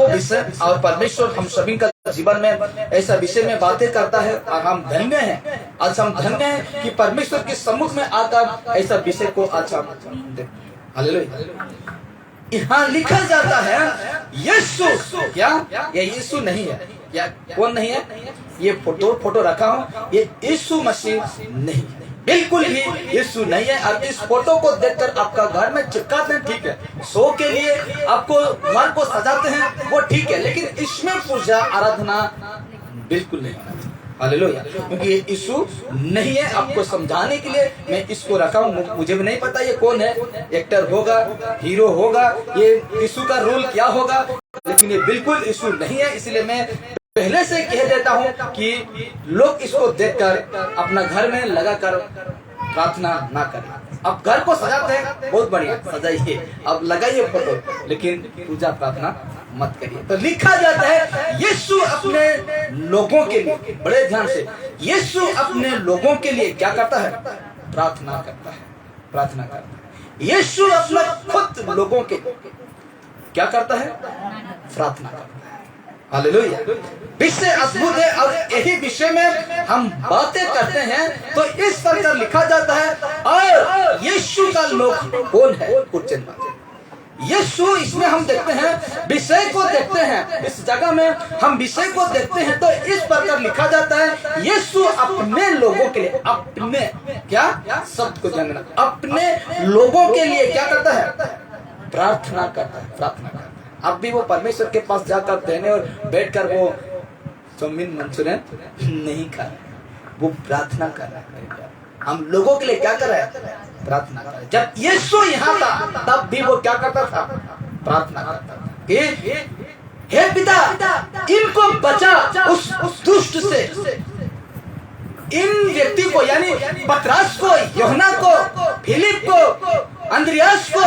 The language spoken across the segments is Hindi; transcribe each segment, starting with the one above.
वो विषय और परमेश्वर हम सभी का जीवन में ऐसा विषय में बातें करता है और हम धन्य हैं। आज हम धन्य हैं कि परमेश्वर के सम्मुख में आकर ऐसा विषय को आज हम हालेलुया। यहाँ लिखा जाता है यीशु, क्या ये यीशु नहीं है? क्या कौन नहीं है? ये फोटो रखा हूँ, ये यीशु मसीह नहीं, बिल्कुल भी यीशु नहीं है। और इस फोटो को देखकर आपका घर में चिपकाते हैं, ठीक है, शो के लिए आपको घर को सजाते हैं, वो ठीक है, लेकिन इसमें पूजा आराधना बिल्कुल नहीं होना चाहिए। हालेलुया। क्योंकि ये यीशु नहीं है। आपको समझाने के लिए मैं इसको रखा हूँ। मुझे भी नहीं पता ये कौन है, एक्टर होगा, हीरो होगा, ये यीशु का रोल क्या होगा, लेकिन ये बिल्कुल यीशु नहीं है। इसलिए मैं पहले से कह देता हूँ कि लोग इसको देखकर अपना घर में लगाकर प्रार्थना ना करें। अब घर को सजाते हैं, बहुत बढ़िया सजाइए, अब लगाइए फोटो, लेकिन पूजा प्रार्थना मत करिए। तो लिखा जाता है यीशु अपने लोगों के लिए, बड़े ध्यान से, यीशु अपने लोगों के लिए क्या करता है? प्रार्थना करता है, प्रार्थना करता है। यीशु अपने खुद लोगों के क्या करता है? प्रार्थना करता है। हालेलुया। विषय अद्भुत है और यही विषय में हम बातें करते हैं। तो इस प्रकार लिखा जाता है, और यीशु का लोग कौन है? Question mark. यीशु, इसमें हम देखते हैं, विषय को देखते हैं, इस जगह में हम विषय को देखते हैं। तो इस प्रकार लिखा जाता है यीशु अपने लोगों के लिए, अपने क्या शब्द को जानना, अपने लोगों के लिए क्या करता है? प्रार्थना करता है, प्रार्थना करता है। अब भी वो परमेश्वर के पास जाकर देने और बैठकर वो चाउमीन मंचूरियन नहीं कर रहे, वो प्रार्थना कर रहा है। हम लोगों के लिए क्या कर रहे हैं? प्रार्थना कर रहे हैं। जब यीशु यहाँ था तब भी वो क्या करता था? प्रार्थना करता था कि हे पिता, इनको बचा उस दुष्ट से। इन व्यक्ति को, यानी पतरस को, यूहन्ना को, फिलिप को, अंद्रियास को,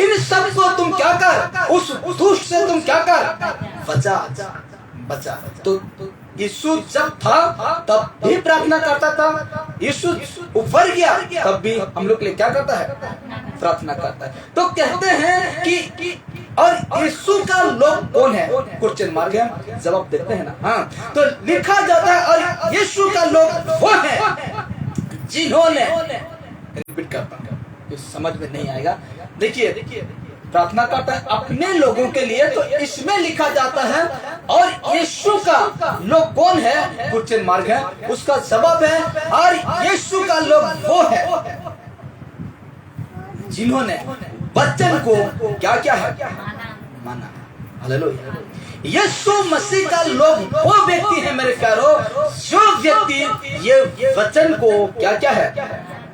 इन सब को तुम क्या कर? उस दुष्ट से तुम क्या कर? बचा, बचा। तो यीशु जब था तब भी प्रार्थना करता था, यीशु ऊपर गया तब भी हम लोग के लिए क्या करता है? प्रार्थना करता है। तो कहते हैं कि और यीशु का लोग कौन है? क्वेश्चन मार्क है, जवाब देते हैं ना। हाँ, तो लिखा जाता है और यीशु का लोग वो है जिन्होंने, रिपीट करता हूं, समझ में नहीं आएगा। देखिए, प्रार्थना करता है अपने लोगों के लिए, तो इसमें लिखा जाता है और यीशु का लोग कौन है? क्वेश्चन मार्क है, उसका जवाब है और यीशु का लोग वो है जिन्होंने वचन को क्या क्या है? माना। हालेलुया। यीशु मसीह का लोग वो व्यक्ति है मेरे प्यारो, जो व्यक्ति ये वचन को क्या क्या है?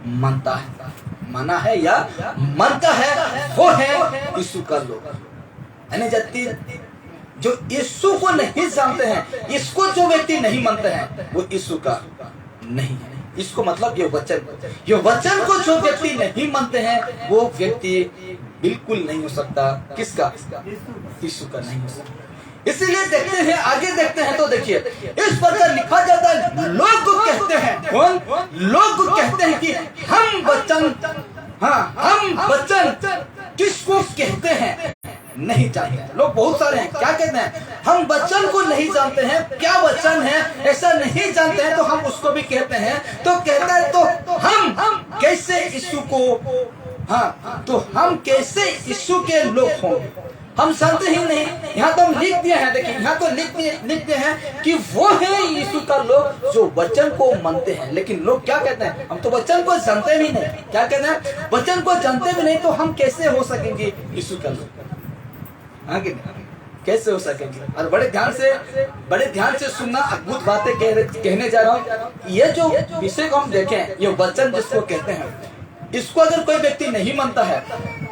मानता है, माना है या मानता है, वो है यीशु का लोग। यानी जाति जो यीशु को नहीं जानते हैं, इसको जो व्यक्ति नहीं मानते हैं, वो यीशु का नहीं है। इसको मतलब ये वचन को जो व्यक्ति नहीं मानते हैं, वो व्यक्ति बिल्कुल नहीं हो सकता। किसका? यीशु का नहीं हो सकता। इसीलिए देखते हैं, आगे देखते हैं, तो देखिए इस प्रकार लिखा जाता है, लोग कहते हैं, कौन? लोग कहते हैं कि हम वचन, हाँ, हम वचन किसको कहते हैं? नहीं जानते। लोग बहुत सारे हैं, क्या कहते हैं? हम वचन को नहीं जानते हैं, क्या वचन है ऐसा नहीं जानते हैं, तो हम उसको भी कहते हैं। तो कहता है, तो हम कैसे यीशु को, हाँ, तो हम कैसे यीशु के लोग होंगे? हम जानते ही नहीं। यहाँ तो हम लिख दिए हैं, देखिए यहाँ तो लिख दिए हैं कि वो है यीशु का लोग जो वचन को मानते हैं। लेकिन लोग क्या कहते हैं? हम तो वचन को जानते भी नहीं। क्या कहते हैं? वचन को जानते भी नहीं, तो हम कैसे हो सकेंगे यीशु का लोग? हाँ कि नहीं? कैसे हो सकेंगे? और बड़े ध्यान से सुनना, अद्भुत बातें कहने जा रहा हूँ। ये जो विषय को हम देखें, ये वचन जिसको कहते हैं, इसको अगर कोई व्यक्ति नहीं मानता है,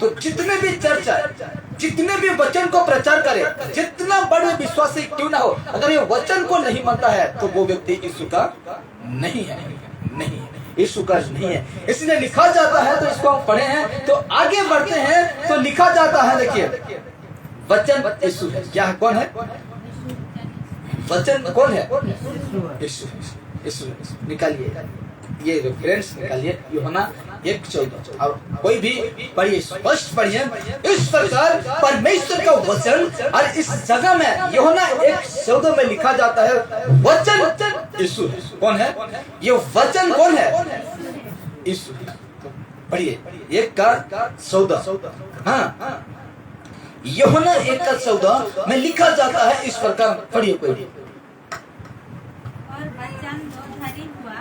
तो जितने भी चर्च है, जितने भी वचन को प्रचार करे, जितना बड़े विश्वासी क्यों ना हो, अगर ये वचन को नहीं मानता है, तो वो व्यक्ति यीशु का नहीं है, नहीं है, यीशु का नहीं है। इसलिए लिखा जाता है, तो इसको हम पढ़े हैं, तो आगे बढ़ते हैं, तो लिखा जाता है, देखिए वचन यीशु है। क्या है? कौन है? वचन कौन है? यीशु। यीशु निकालिए, ये रेफरेंस निकालिए यूहन्ना 1:14 और कोई भी पढ़िए, स्पष्ट पढ़िए। इस प्रकार परमेश्वर का वचन, और इस जगह में यूहन्ना 1:14 में लिखा जाता है वचन यीशु है। कौन है ये वचन? कौन है? यीशु। पढ़िए 1:14। हाँ, यूहन्ना 1:14 में लिखा जाता है इस प्रकार। पढ़िए कोई भी। और वचन दोधारी हुआ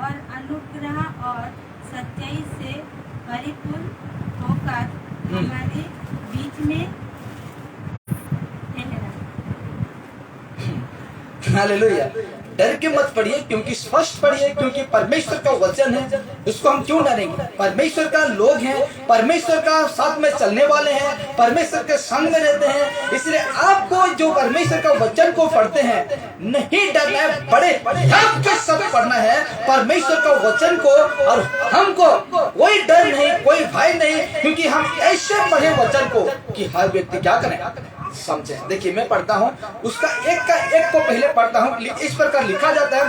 और अनुग्रह और सच्चाई से परिपूर्ण होकर हमारे बीच में ठहरा। हालेलुया। डर के मत पढ़िए, क्योंकि स्पष्ट पढ़िए, क्योंकि परमेश्वर का वचन है, उसको हम क्यों डरेंगे? परमेश्वर का लोग हैं, परमेश्वर का साथ में चलने वाले हैं, परमेश्वर के संग में रहते हैं। इसलिए आपको जो परमेश्वर का वचन को पढ़ते हैं नहीं डरना है, बड़े ध्यान के साथ पढ़ना है परमेश्वर का वचन को। और हमको कोई डर नहीं, कोई भय नहीं, क्योंकि हम ऐसे पढ़े वचन को कि हर व्यक्ति क्या करे, समझे। देखिए मैं पढ़ता हूँ उसका एक का एक को पहले पढ़ता हूँ। इस प्रकार लिखा जाता है,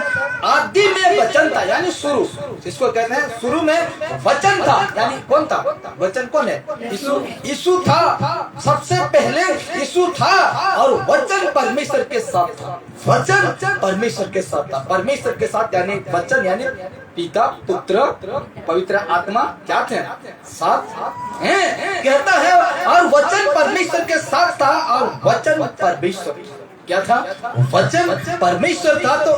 आदि में वचन था, यानी शुरू, इसको कहते हैं शुरू में वचन था। यानी कौन था? वचन कौन है? यीशु। यीशु था, सबसे पहले यीशु था, और वचन परमेश्वर के साथ था। वचन परमेश्वर के साथ था। परमेश्वर के साथ यानी वचन, यानी पिता, पुत्र, पवित्र आत्मा क्या थे? साथ हैं, कहता है। और वचन परमेश्वर के साथ था, और वचन परमेश्वर क्या था? वचन परमेश्वर था। तो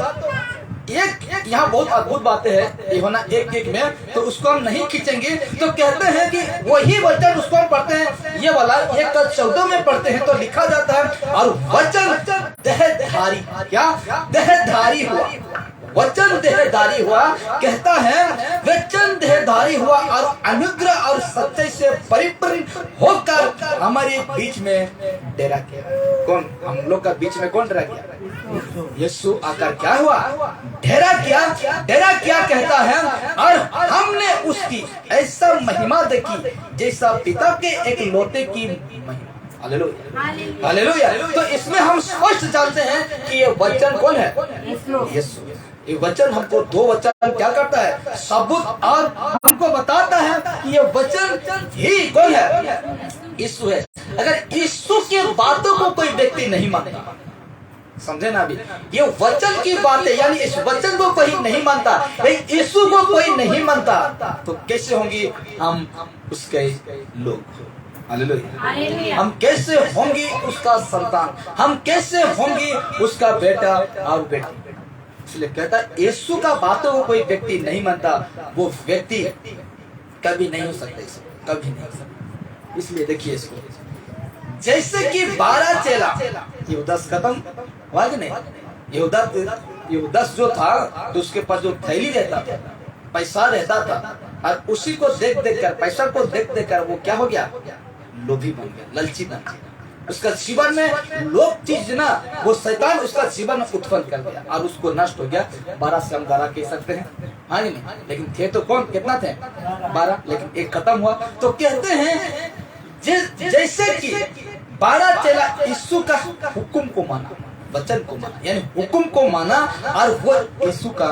एक यहाँ बहुत अद्भुत बातें हैं यूहन्ना 1:1 में, तो उसको हम नहीं खींचेंगे। तो कहते हैं कि वही वचन, उसको हम पढ़ते हैं, ये वाला 1:14 में पढ़ते हैं, तो लिखा जाता है और वचन देहधारी, क्या देहधारी हुआ, वचन देहधारी हुआ। कहता है वचन देहधारी हुआ और अनुग्रह और सच्चाई से परिपूर्ण होकर हमारे बीच में डेरा किया। कौन? हम लोग का बीच में कौन डेरा किया? यीशु आकर क्या हुआ? डेरा किया। डेरा किया कहता है, और हमने उसकी ऐसा महिमा देखी जैसा पिता के एक लोटे की महिमा। Hallelujah, hallelujah. तो इसमें हम स्पष्ट जानते हैं कि ये वचन कौन है? यीशु। ये वचन हमको दो वचन क्या करता है? सबूत, और हमको बताता है कि ये वचन ही कौन है? यीशु है। अगर यीशु की बातों को कोई व्यक्ति नहीं मानता, समझे ना अभी, ये वचन की बात है, यानी इस वचन को कोई नहीं मानता, यीशु को कोई नहीं मानता, तो कैसे होंगी हम उसके लोग? हालेलुया। हम कैसे होंगी उसका संतान? हम कैसे होंगी उसका बेटा और बेटी? इसलिए कहता है यीशु का बातों को कोई व्यक्ति नहीं मानता, वो व्यक्ति कभी नहीं हो सकता, कभी नहीं हो सकता। इसलिए देखिए इसको, जैसे कि 12 चेला, यहूदा खत्म हुआ कि नहीं? यहूदा जो था, तो उसके पास जो थैली रहता था, पैसा रहता था, और उसी को देख देख कर, पैसा को देख देख कर वो क्या हो गया? लोभी बन गया, ललची बन गया। उसका जीवन में लोभ चीज ना, वो शैतान उसका जीवन में उत्पन्न कर दिया और उसको नष्ट हो गया। 12 से हम 12 कह सकते हैं, हाँ नहीं? लेकिन थे तो कौन? कितना थे? 12, लेकिन एक खत्म हुआ। तो कहते हैं जैसे कि 12 चेला यीशु का हुक्म को माना, वचन को माना, यानी हुक्म को माना, और वो यीशु का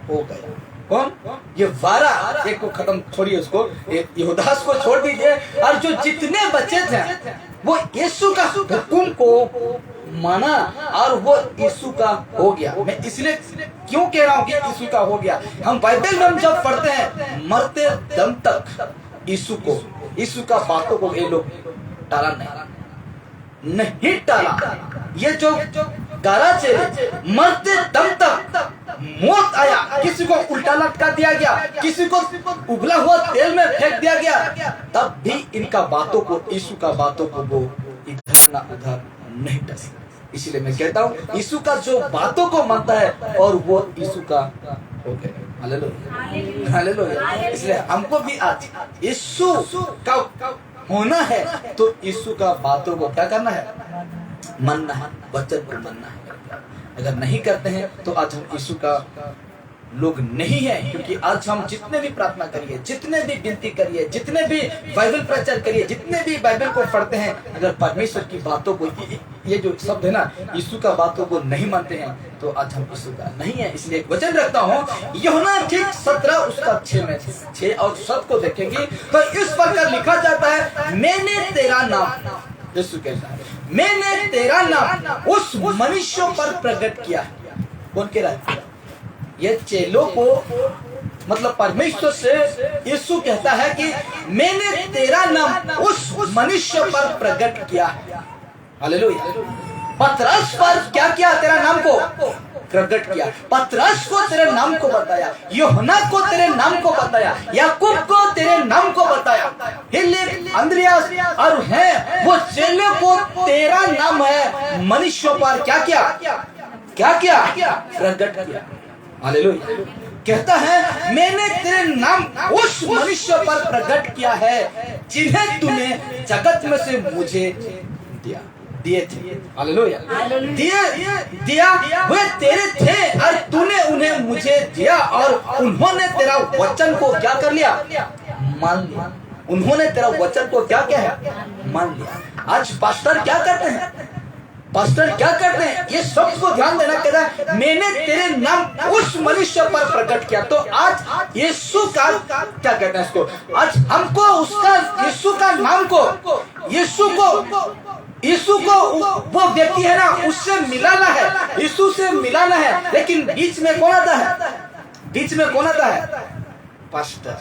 हो गया। कौन? ये 12, एक को खत्म छोड़िए, उसको यहूदा को छोड़ दीजिए, और जो जितने बचे थे वो यीशु का हुक्म को माना और वो यीशु का हो गया। मैं इसलिए क्यों कह रहा हूँ कि यीशु का हो गया? हम बाइबल में जब पढ़ते हैं, मरते दम तक यीशु को, यीशु का बातों को ये लोग टाला नहीं टाला। ये जो 12 चेले मरते दम तक, मौत आया, किसी को उल्टा लटका दिया गया, किसी को उबला हुआ तेल में फेंक दिया गया, तब भी इनका बातों को, यीशु का बातों को वो इधर ना उधर नहीं टस। इसलिए मैं कहता हूँ यीशु का जो बातों को मानता है और वो यीशु का हो गया। Hallelujah, hallelujah. इसलिए हमको भी आज यीशु का होना है, तो यीशु का बातों को क्या करना है? मानना है, वचन को मानना है। अगर नहीं करते हैं तो आज हम यीशु का लोग नहीं है। क्योंकि आज हम जितने भी प्रार्थना करिए, जितने भी विनती करिए, जितने भी बाइबल प्रचार करिए, जितने भी बाइबल को पढ़ते हैं, अगर परमेश्वर की बातों को, ये जो शब्द है ना, यीशु का बातों को नहीं मानते हैं, तो आज हम यीशु का नहीं है। इसलिए एक वचन रखता हूँ, यूहन्ना ठीक 17 उसका 6 में 6 और 7 को देखेंगे तो इस प्रकार लिखा जाता है, मैंने तेरा नाम, यीशु कहता है, मैंने तेरा नाम उस मनुष्यों पर प्रकट किया। कौन कह रहा है? ये चेलों को, मतलब परमेश्वर से यीशु कहता है कि मैंने तेरा नाम उस मनुष्य पर प्रकट किया। हालेलुया। पतरस पर क्या किया? तेरा नाम को प्रकट किया। पतरस को तेरे नाम को बताया, यूहन्ना को तेरे नाम को बताया, याकूब को तेरे नाम को बताया, फिलिप, अंद्रियास और है वो चेलों को तेरा नाम है मनुष्यों पर क्या किया? क्या किया? प्रकट किया। हालेलुया। कहता है, मैंने तेरे नाम उस मनुष्य पर प्रकट किया है जिन्हें तूने जगत में से मुझे दिए थे। हालेलुया। दिया वे तेरे थे और तूने उन्हें मुझे दिया और उन्होंने तेरा वचन को क्या कर लिया? मान लिया। उन्होंने तेरा वचन को क्या किया है? मान लिया। आज पास्टर क्या करते हैं? पास्टर क्या करते हैं? ये शब्द को ध्यान देना, कहता है मैंने तेरे नाम उस मनुष्य पर प्रकट किया। तो आज यीशु का क्या कहते हैं इसको? आज हमको उसका, यीशु का नाम को, यीशु को वो व्यक्ति है ना, उससे मिलाना है, यीशु से मिलाना है। लेकिन बीच में कौन आता है? बीच में कौन आता है? पास्टर।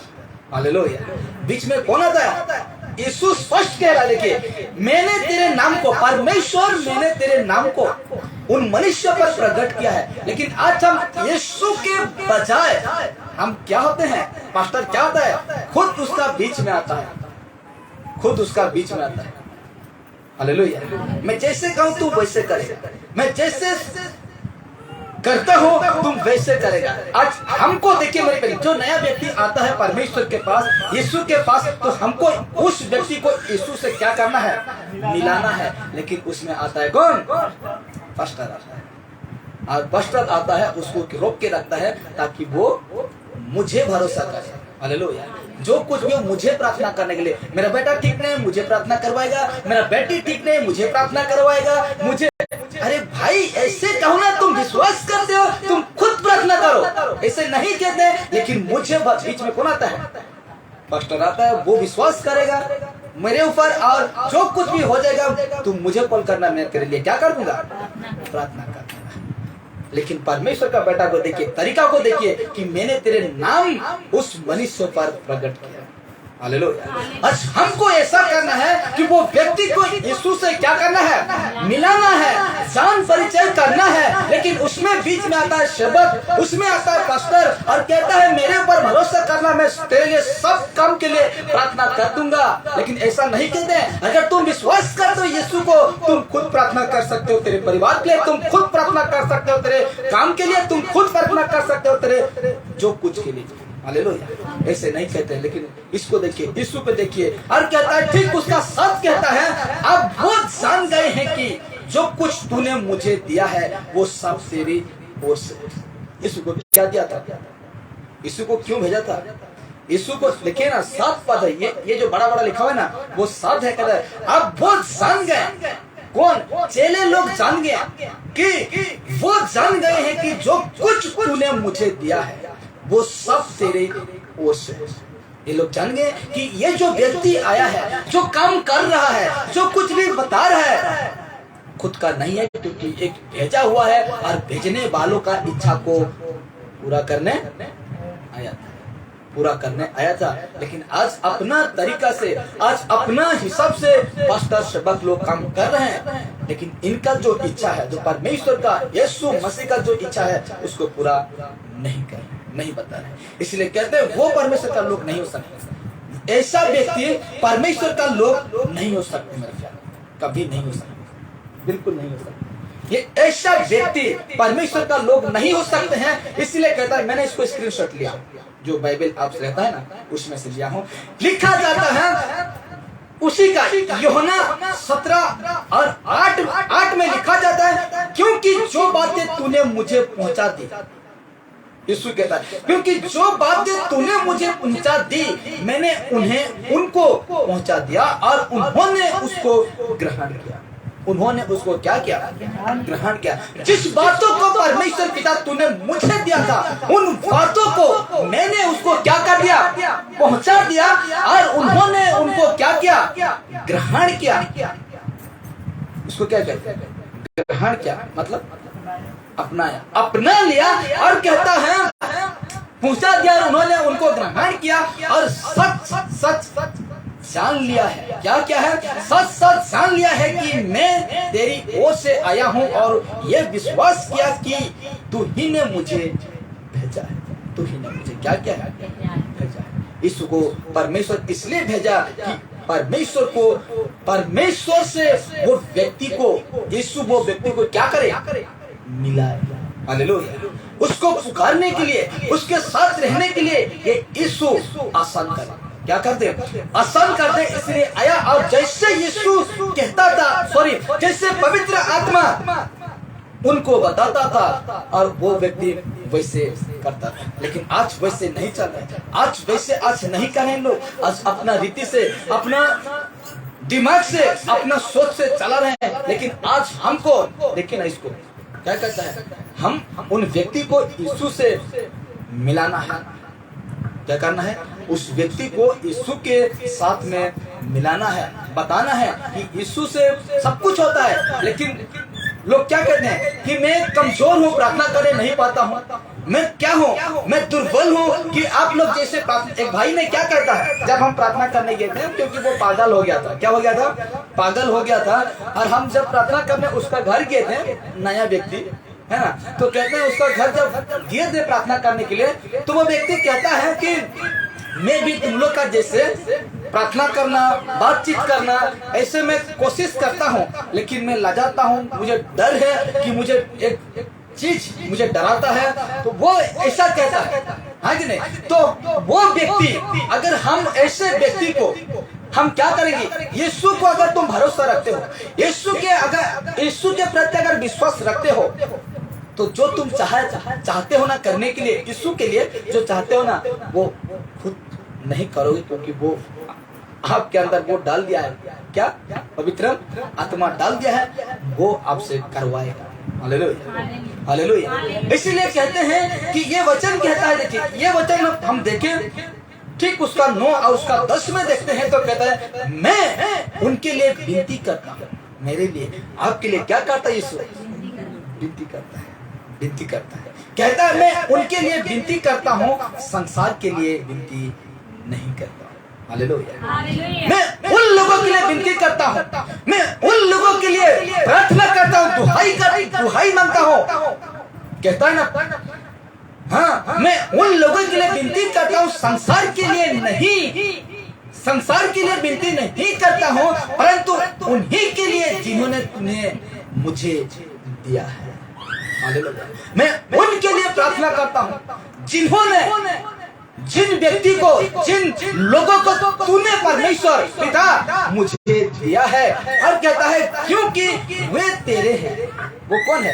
हालेलुया। बीच में कौन आता है? यीशु स्पष्ट कह रहा है, देखिए, मैंने तेरे नाम को, परमेश्वर मैंने तेरे नाम को उन मनुष्य पर प्रकट किया है। लेकिन आज हम यीशु के बजाय हम क्या होते हैं? पास्टर क्या होता है? खुद उसका बीच में आता है, खुद उसका बीच में आता है। हालेलुया। मैं जैसे कहूं तू वैसे करेगा, मैं जैसे करता हूं तुम वैसे करेगा। आज हमको देखिए मेरे भाई, जो नया व्यक्ति आता है परमेश्वर के पास, यीशु के पास, तो हमको उस व्यक्ति को यीशु से क्या करना है? मिलाना है। लेकिन उसमें आता है कौन? पास्टर आता है। और पास्टर आता है, उसको रोक के रखता है ताकि वो मुझे भरोसा करे। हालेलुया। जो कुछ भी मुझे प्रार्थना करने के लिए, मेरा बेटा ठीक नहीं मुझे प्रार्थना करवाएगा, मेरा बेटी ठीक नहीं मुझे प्रार्थना करवाएगा, मुझे, अरे भाई ऐसे कहो ना, तुम विश्वास करते हो, तुम खुद प्रार्थना करो, ऐसे नहीं कहते। लेकिन मुझे बीच में कौन आता है? पास्टर आता है। वो विश्वास करेगा मेरे ऊपर और जो कुछ भी हो जाएगा तुम मुझे कॉल करना, मैं तेरे लिए क्या कर दूंगा? प्रार्थना कर दूंगा। लेकिन परमेश्वर का बेटा को देखिए, तरीका को देखिए कि मैंने तेरे नाम उस मनुष्य पर प्रकट किया। हालेलुया। आज हमको ऐसा करना है कि वो व्यक्ति को यीशु से क्या करना है? मिलाना है, जान परिचय करना है। लेकिन उसमें बीच में आता है शब्द, उसमें आता है पास्टर और कहता है मेरे ऊपर भरोसा करना, मैं तेरे लिए सब काम के लिए प्रार्थना कर दूंगा। लेकिन ऐसा नहीं कहते हैं। अगर तुम विश्वास करते हो यीशु को, तुम खुद प्रार्थना कर सकते हो, तेरे परिवार के लिए तुम खुद प्रार्थना कर सकते हो, तेरे काम के लिए तुम खुद प्रार्थना कर सकते हो, तेरे जो कुछ के लिए। हालेलुया। ऐसे नहीं कहते। लेकिन इसको देखिए, यीशु पे देखिए, और कहता है ठीक उसका साथ कहता है, अब वो जान गए हैं कि जो कुछ तूने मुझे दिया है वो सब तेरी ओर से। यीशु को क्या दिया था? यीशु को क्यों भेजा था? यीशु को देखिए ना, 7 पद है, ये जो बड़ा बड़ा लिखा हुआ है ना, वो 7 है। कहता है अब वो जान गए, कौन? चेले लोग जान गए कि वो जान गए हैं कि जो कुछ तूने मुझे दिया है वो सब तेरे ओर से। ये लोग जान गए कि ये जो व्यक्ति आया है, जो काम कर रहा है, जो कुछ भी बता रहा है, खुद का नहीं है, क्योंकि एक भेजा हुआ है और भेजने वालों का इच्छा को पूरा करने आया था, पूरा करने आया था। लेकिन आज अपना तरीका से, आज अपना हिसाब से पास्टर सेवक लोग काम कर रहे हैं। लेकिन इनका जो इच्छा है, जो परमेश्वर का, यीशु मसीह का जो इच्छा है, उसको पूरा नहीं कर, नहीं बता रहे। इसलिए कहते हैं वो परमेश्वर का लोग नहीं हो सकते। ऐसा व्यक्ति परमेश्वर का लोग नहीं हो सकते मेरे ख्याल, कभी नहीं हो सकते, बिल्कुल नहीं हो सकते। ये ऐसा व्यक्ति परमेश्वर का लोग नहीं हो सकते हैं। इसलिए कहता है, मैंने इसको स्क्रीनशॉट लिया, जो बाइबल आपसे रहता है ना, उसमें से लिया हूं। लिखा जाता है उसी का, यूहन्ना 17 और 8 में लिखा जाता है, क्योंकि जो बातें तूने मुझे पहुंचा दी, यीशु कहता है, क्योंकि जो बातें तूने मुझे पहुंचा दी मैंने उनको पहुंचा दिया और उन्होंने उसको ग्रहण किया। उन्होंने उसको क्या किया? ग्रहण किया। जिस बातों को परमेश्वर पिता तूने मुझे दिया था उन बातों को मैंने उसको क्या कर दिया? पहुंचा दिया और उन्होंने उनको क्या किया? ग्रहण किया। इसको क्या कहते हैं? ग्रहण किया मतलब अपनाया, अपना लिया और कहता है पहुंचा दिया और उन्होंने उनको ग्रहण किया और सच सच जान लिया है। क्या क्या है? सच सच जान लिया है कि मैं तेरी ओर से आया हूं और ये विश्वास किया कि तू ही ने मुझे भेजा है। तू ही ने मुझे क्या क्या है? भेजा है। इसको परमेश्वर इसलिए भेजा कि परमेश्वर से वो व्यक्ति को, यीशु वो व्यक्ति को क्या करे? मिलाए। हालेलुया। उसको पुकारने के लिए, उसके साथ रहने के लिए ये यीशु आसान करे। क्या करते? आसान करते। इसलिए आया और जैसे यीशु कहता था, जैसे पवित्र आत्मा उनको बताता था और वो व्यक्ति वैसे करता था। लेकिन आज वैसे नहीं चल रहा है। आज नहीं कर रहे लोग। आज अपना रीति से, अपना दिमाग से, अपना सोच से चला रहे हैं। लेकिन आज हमको देखिए ना, इसको क्या कहता है? हम उन व्यक्ति को यीशु से मिलाना है। क्या करना है? उस व्यक्ति को यीशु के साथ में मिलाना है, बताना है कि यीशु से सब कुछ होता है। लेकिन लोग क्या कहते हैं कि मैं कमजोर हूँ, प्रार्थना करने नहीं पाता हूँ, मैं क्या हूँ, मैं दुर्बल हूँ। कि आप लोग जैसे एक भाई ने क्या करता है, जब हम प्रार्थना करने गए थे, क्योंकि वो पागल हो गया था। क्या हो गया था? पागल हो गया था। और हम जब प्रार्थना करने उसका घर गए थे, नया व्यक्ति है ना, तो कहते हैं उसका घर जब गए थे प्रार्थना करने के लिए, तो वो व्यक्ति कहता है कि मैं भी तुम लोग का जैसे प्रार्थना करना, बातचीत करना, ऐसे मैं कोशिश करता हूँ, लेकिन मैं लजाता हूँ, मुझे डर है कि मुझे एक चीज मुझे डराता है। तो वो ऐसा कहता है कि नहीं? तो वो व्यक्ति, अगर हम ऐसे व्यक्ति को हम क्या करेंगे? यीशु को अगर तुम भरोसा रखते हो, यीशु के प्रति अगर विश्वास रखते हो, तो जो तुम चाहते हो ना करने के लिए, यीशु के लिए जो चाहते हो ना, वो खुद नहीं करोगे, क्योंकि वो आपके अंदर वो डाल दिया है। क्या? पवित्र आत्मा डाल दिया है, वो आपसे करवाएगा। Hallelujah, hallelujah. इसलिए कहते हैं कि ये वचन कहता है, देखिए ये वचन हम देखें ठीक उसका 9 और उसका 10 में देखते हैं, तो कहता है मैं उनके लिए विनती करता हूँ। मेरे लिए, आपके लिए क्या करता है यीशु? विनती करता है, विनती करता है। कहता है मैं उनके लिए विनती करता हूँ, संसार के लिए विनती नहीं करता। हालेलुया। मैं उन लोगों के लिए विनती करता हूँ, मैं उन लोगों के लिए प्रार्थना करता हूँ, दुहाई मांगता हूँ। कहता है ना, हाँ, मैं उन लोगों के लिए विनती करता हूँ, संसार के लिए नहीं, संसार के लिए विनती नहीं करता हूँ, परंतु उन्हीं के लिए जिन्होंने तुम्हें मुझे दिया है। मैं उनके लिए प्रार्थना करता हूँ, जिन व्यक्ति को, जिन लोगों को तूने परमेश्वर पिता मुझे दिया है। और कहता है क्योंकि वे तेरे हैं। वो कौन है?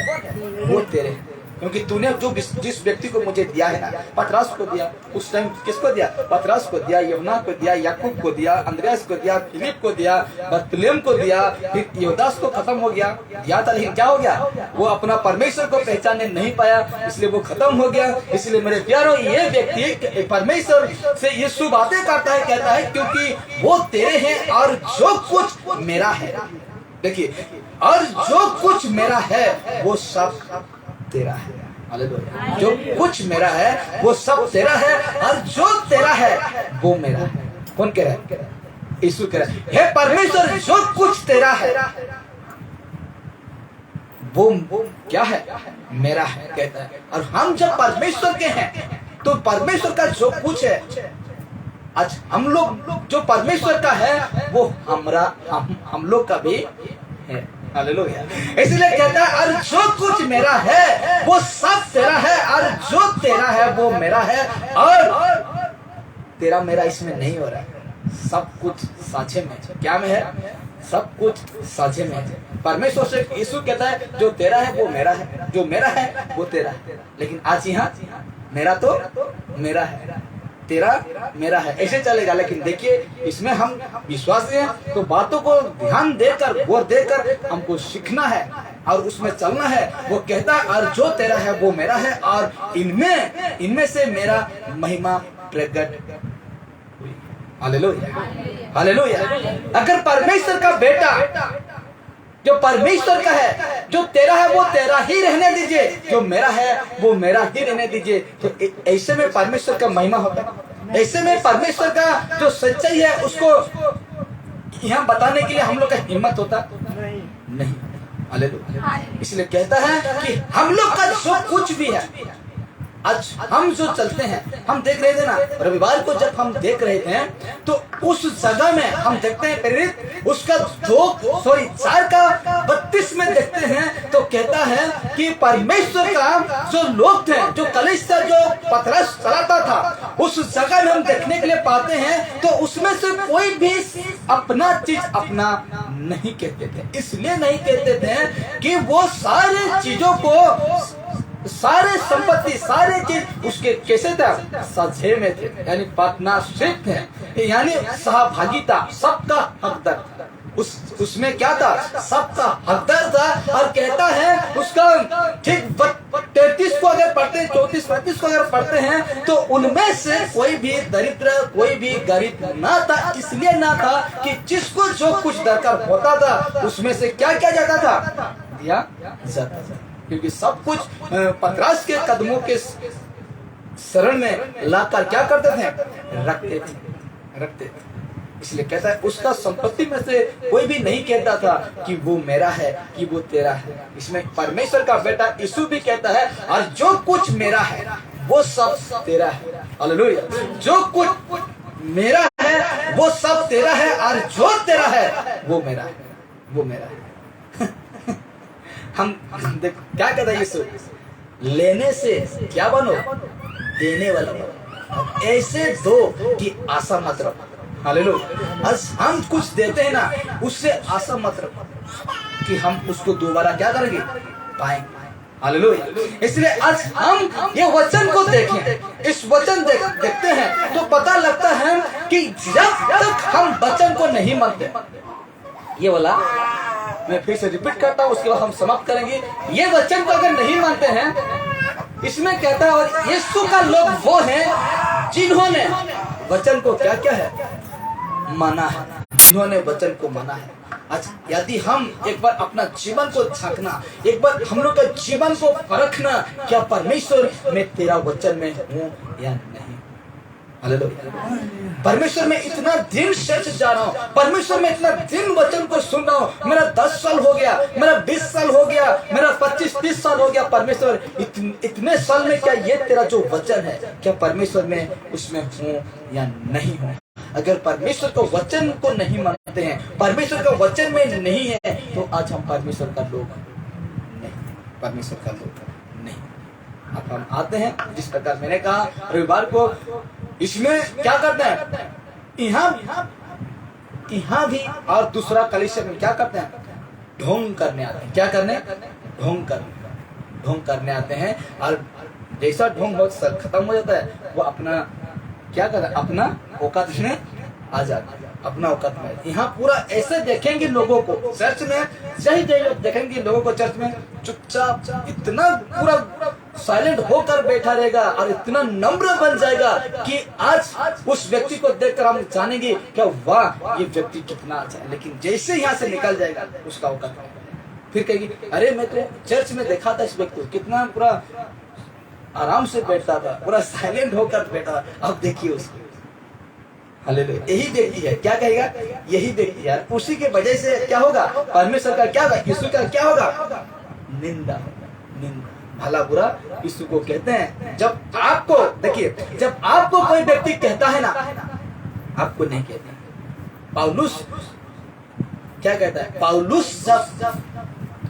वो तेरे हैं, क्योंकि तूने जिस व्यक्ति को मुझे दिया है ना, पतरस को दिया, उस टाइम किसको दिया? पतरस को दिया, यूहन्ना को दिया, याकूब को दिया, अंद्रयास को दिया, फिलिप को दिया, बरतुलेम को दिया, फिर यहूदास को खत्म हो गया, दिया था, लेकिन क्या हो गया? वो अपना परमेश्वर को पहचानने नहीं पाया, इसलिए वो खत्म हो गया। इसलिए मेरे प्यारों, ये व्यक्ति परमेश्वर से यीशु बातें करता है, कहता है क्योंकि वो तेरे हैं और जो कुछ मेरा है, देखिए, और जो कुछ मेरा है वो सब तेरा है। हालेलुया। जो कुछ मेरा है वो सब तेरा है, और जो तेरा है वो मेरा है। कौन कह रहा है? यीशु कह रहा है, हे परमेश्वर, जो कुछ तेरा है वो क्या है? मेरा है, कहता है। और हम जब परमेश्वर के हैं, तो परमेश्वर का जो कुछ है, आज हम लोग जो परमेश्वर का है वो हम लोग का भी है। हालेलुया। इसलिए कहता है और जो कुछ मेरा है वो सब तेरा है, और जो तेरा है वो मेरा है, और तेरा मेरा इसमें नहीं हो रहा है, सब कुछ साझे में। क्या में है? सब कुछ साझे में है। परमेश्वर से यीशु कहता है जो तेरा है वो मेरा है, जो मेरा है वो तेरा है। लेकिन आज यहाँ मेरा तो मेरा है, तेरा मेरा है, ऐसे चलेगा। लेकिन देखिए इसमें हम विश्वासी हैं तो बातों को ध्यान देकर, गौर देकर हमको सीखना है और उसमें चलना है। वो कहता है और जो तेरा है वो मेरा है और इनमें से मेरा महिमा प्रकट हुई। Hallelujah, hallelujah. अगर परमेश्वर का बेटा जो परमेश्वर का है, जो तेरा है वो तेरा ही रहने दीजिए, जो मेरा है वो मेरा ही रहने दीजिए, तो ऐसे में परमेश्वर का महिमा होता है। ऐसे में परमेश्वर का जो सच्चाई है उसको यहाँ बताने के लिए हम लोग का हिम्मत होता नहीं। हालेलुया। इसलिए कहता है कि हम लोग का जो कुछ भी है, आज हम जो चलते हैं, हम देख रहे थे ना रविवार को जब हम देख रहे थे तो उस जगह में हम देखते हैं प्रेरित उसका 4:32 में देखते हैं तो कहता है कि परमेश्वर का जो लोग थे, जो कलीसिया जो पतरस चलाता था, उस जगह में हम देखने के लिए पाते हैं तो उसमें से कोई भी अपना चीज अपना नहीं कहते थे। इसलिए नहीं कहते थे कि वो सारी चीजों को, सारे संपत्ति, सारे चीज उसके कैसे था, साझे में थे, यानी पार्टनरशिप थे, यानी सहभागिता, सबका हकदार। उसमें क्या था, सबका हकदार था। और कहता है उसका ठीक 33 को अगर पढ़ते हैं, 34-35 को अगर पढ़ते हैं तो उनमें से कोई भी दरिद्र, कोई भी गरीब ना था। इसलिए ना था कि जिसको जो कुछ दरकार होता था उसमें से क्या किया जाता था, दिया जाता था, क्योंकि सब कुछ पतरस के कदमों के शरण में लाकर क्या करते थे, रखते थे। इसलिए कहता है उसका संपत्ति में से कोई भी नहीं कहता था कि वो मेरा है, कि वो तेरा है। इसमें परमेश्वर का बेटा यीशु भी कहता है और जो कुछ मेरा है वो सब तेरा है। हालेलुया। जो कुछ मेरा है वो सब तेरा है और जो तेरा है वो मेरा है, वो मेरा है। हम देख क्या कहता है यीशु, लेने से क्या बनो, देने वाला बनो। ऐसे दो कि आशा मत रखो। हालेलुया। आज हम कुछ देते हैं ना, उससे आशा मत रखो कि हम उसको दोबारा क्या करेंगे, पाएंगे। हालेलुया। इसलिए आज हम ये वचन को देखें, इस वचन देखते हैं तो पता लगता है कि जब तक हम वचन को नहीं मानते, ये वाला मैं फिर से रिपीट करता हूँ, उसके बाद हम समाप्त करेंगे। ये वचन को अगर नहीं मानते हैं, इसमें कहता है और यीशु का लोग वो हैं जिन्होंने वचन को क्या क्या है, माना है, जिन्होंने वचन को माना है। अच्छा, यदि हम एक बार अपना जीवन को झांकना, एक बार हम लोग का जीवन को परखना, क्या परमेश्वर मैं तेरा वचन में हूँ या नहीं। हालेलुया। परमेश्वर में इतना दिन चर्च जा रहा हूँ, परमेश्वर में इतना दिन वचन को सुन रहा हूँ, मेरा 10 साल हो गया, मेरा 20 साल हो गया, मेरा 25-30 साल हो गया। परमेश्वर इतने साल में क्या ये तेरा जो वचन है, क्या परमेश्वर में उसमें हूँ या नहीं हूँ। अगर परमेश्वर को वचन को नहीं मानते हैं, परमेश्वर का वचन में नहीं है, तो आज हम परमेश्वर का लोग नहीं, परमेश्वर का लोग नहीं। अब हम आते हैं, जिस प्रकार मैंने कहा रविवार को, इसमें क्या करते हैं, यहाँ भी और दूसरा कलीसिया में क्या करते हैं, ढोंग करने आते हैं। क्या करने, ढोंग करने आते हैं। और जैसा ढोंग हो खत्म हो जाता है, वो अपना क्या करता है, अपना औकात में आ जाता है, अपना औकात में। यहाँ पूरा ऐसे देखेंगे लोगों को, चर्च में सही देखेंगे लोगों को, चर्च में चुपचाप इतना पूरा साइलेंट होकर बैठा रहेगा और इतना नम्र बन जाएगा कि आज उस व्यक्ति को देखकर हम जानेंगे क्या वाह ये व्यक्ति कितना अच्छा है। लेकिन जैसे यहाँ से निकल जाएगा उसका औकात, फिर कहेगी अरे मैं तो चर्च में देखा था इस व्यक्ति को, कितना पूरा आराम से बैठता था, पूरा साइलेंट होकर बैठा, अब देखिए उसको। हालेलुया। यही देखती है, क्या कहेगा, यही देखती है। उसी के वजह से क्या होगा, परमेश्वर का क्या होगा, यीशु का क्या होगा, निंदा। भला बुरा यीशु को कहते हैं। जब आपको देखिए, जब आपको कोई व्यक्ति कहता है ना, आपको नहीं कहते। पौलुस क्या कहता है, पौलुस जब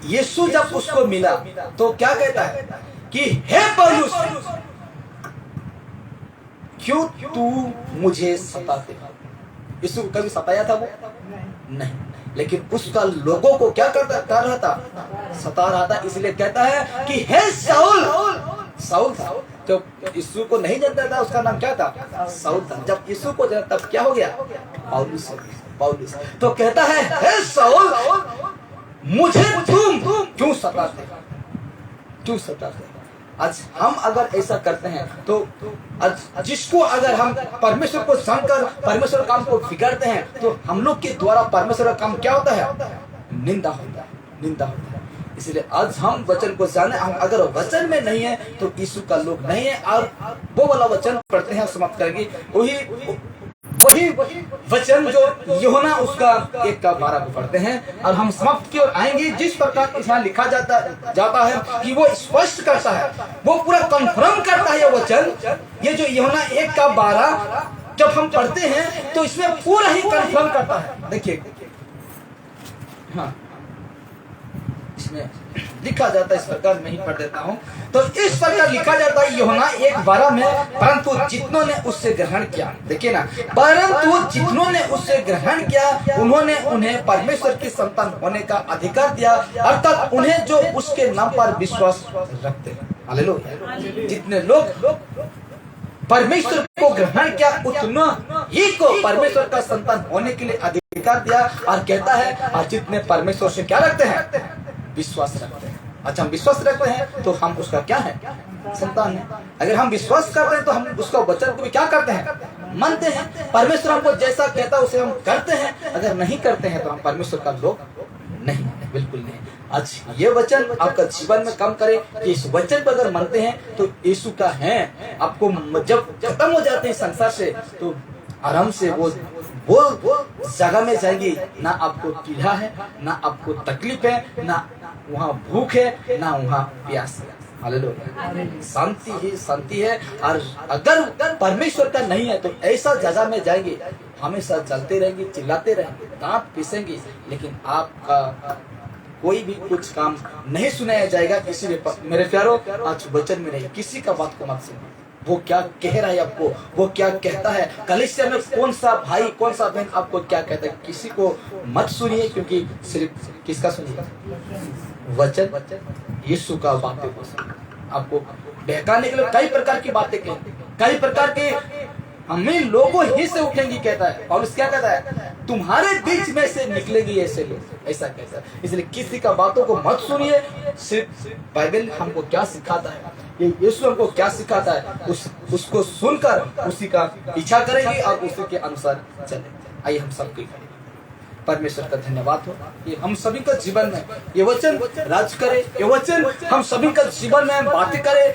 यीशु जब उसको मिला तो क्या कहता है कि हे पौलुस, क्यों तू मुझे सताते हो। यीशु को कभी सताया था वो नहीं, लेकिन उसका लोगों को क्या कर रहा था, सता रहा था। इसलिए कहता है कि हे शाऊल, शाऊल था, जब यीशु को नहीं जानता था उसका नाम क्या था? साउल था। जब यीशु को जाना तब क्या हो गया? पौलुस हो गया। पौलुस तो कहता है, हे साउल, मुझे तुम क्यों सताते? क्यों सताते? आज हम अगर ऐसा करते हैं तो आज जिसको अगर हम परमेश्वर को जानकर परमेश्वर काम को बिगाड़ते हैं तो हम लोग के द्वारा परमेश्वर का काम क्या होता है? निंदा होता है, निंदा होता है। इसलिए आज हम वचन को जाने, हम अगर वचन में नहीं है तो यीशु का लोग नहीं है। और वो वाला वचन पढ़ते हैं, समाप्त करेंगे। वही वचन जो यूहन्ना उसका 1:12 को पढ़ते हैं और हम समाप्त की ओर आएंगे। जिस प्रकार यहाँ लिखा जाता है कि वो स्पष्ट करता है, वो पूरा कंफर्म करता है ये वचन। ये जो यूहन्ना 1:12 जब हम पढ़ते हैं तो इसमें पूरा ही कंफर्म करता है। देखिए, हाँ, इसमें लिखा जाता है इस प्रकार, मैं ही पढ़ देता हूँ। तो इस प्रकार लिखा जाता है यूहन्ना 1:12 में, परंतु जितनों ने उससे ग्रहण किया, देखिए ना, परंतु जितनों ने उससे ग्रहण किया उन्होंने उन्हें परमेश्वर की संतान होने का अधिकार दिया, अर्थात उन्हें जो उसके नाम पर विश्वास रखते हैं। हालेलुया। जितने लोग परमेश्वर को ग्रहण किया उतना ही को परमेश्वर का संतान होने के लिए अधिकार दिया। और कहता है, और जितने परमेश्वर से क्या रखते हैं? विश्वास रखते हैं। अच्छा, हम विश्वास रखते हैं तो हम उसका क्या है? संतान है। अगर हम विश्वास करते हैं तो हम उसका वचन को भी क्या करते हैं? मानते हैं। परमेश्वर हमको जैसा कहता है उसे हम करते हैं। अगर नहीं करते हैं तो हम परमेश्वर का लोग नहीं है, बिल्कुल नहीं। आज ये वचन आपका जीवन में काम करे कि इस वचन पर अगर मानते हैं तो यीशु का है। आपको जब खत्म हो जाते हैं संसार से तो आराम से वो जगह में जाएंगे। ना आपको पीड़ा है, ना आपको तकलीफ है, ना वहाँ भूख है, ना वहाँ प्यास है। हालेलुया। शांति ही शांति है। और अगर परमेश्वर का नहीं है तो ऐसा जगह में जाएंगे, हमेशा चलते रहेंगे, चिल्लाते रहेंगे, दांत पीसेंगे, लेकिन आपका कोई भी कुछ काम नहीं सुनाया जाएगा। इसीलिए मेरे प्यारों, आज वचन में नहीं, किसी का बात को मत सुनो। वो क्या कह रहा है आपको, वो क्या कहता है, कलीसिया में कौन सा भाई, कौन सा बहन आपको क्या कहता है, किसी को मत सुनिए। क्योंकि सिर्फ किसका सुनिए? वचन, यीशु का बातें को सुनिए। आपको बहकाने के लिए कई प्रकार की बातें कहते, कई प्रकार के हमें लोगों ही से उठेंगी, कहता है। और क्या कहता है? तुम्हारे बीच में से निकलेगी ऐसे लोग, ऐसा कहता है। इसलिए किसी का बातों को मत सुनिए। सिर्फ बाइबल हमको क्या सिखाता है, ये यीशु हमको क्या सिखाता है, उसको सुनकर उसी का पीछा करेंगे और उसी के अनुसार चलेंगे। आइए हम सबके परमेश्वर का धन्यवाद हो, ये हम सभी का जीवन में ये वचन राज करे, ये वचन हम सभी का जीवन में बातें करे।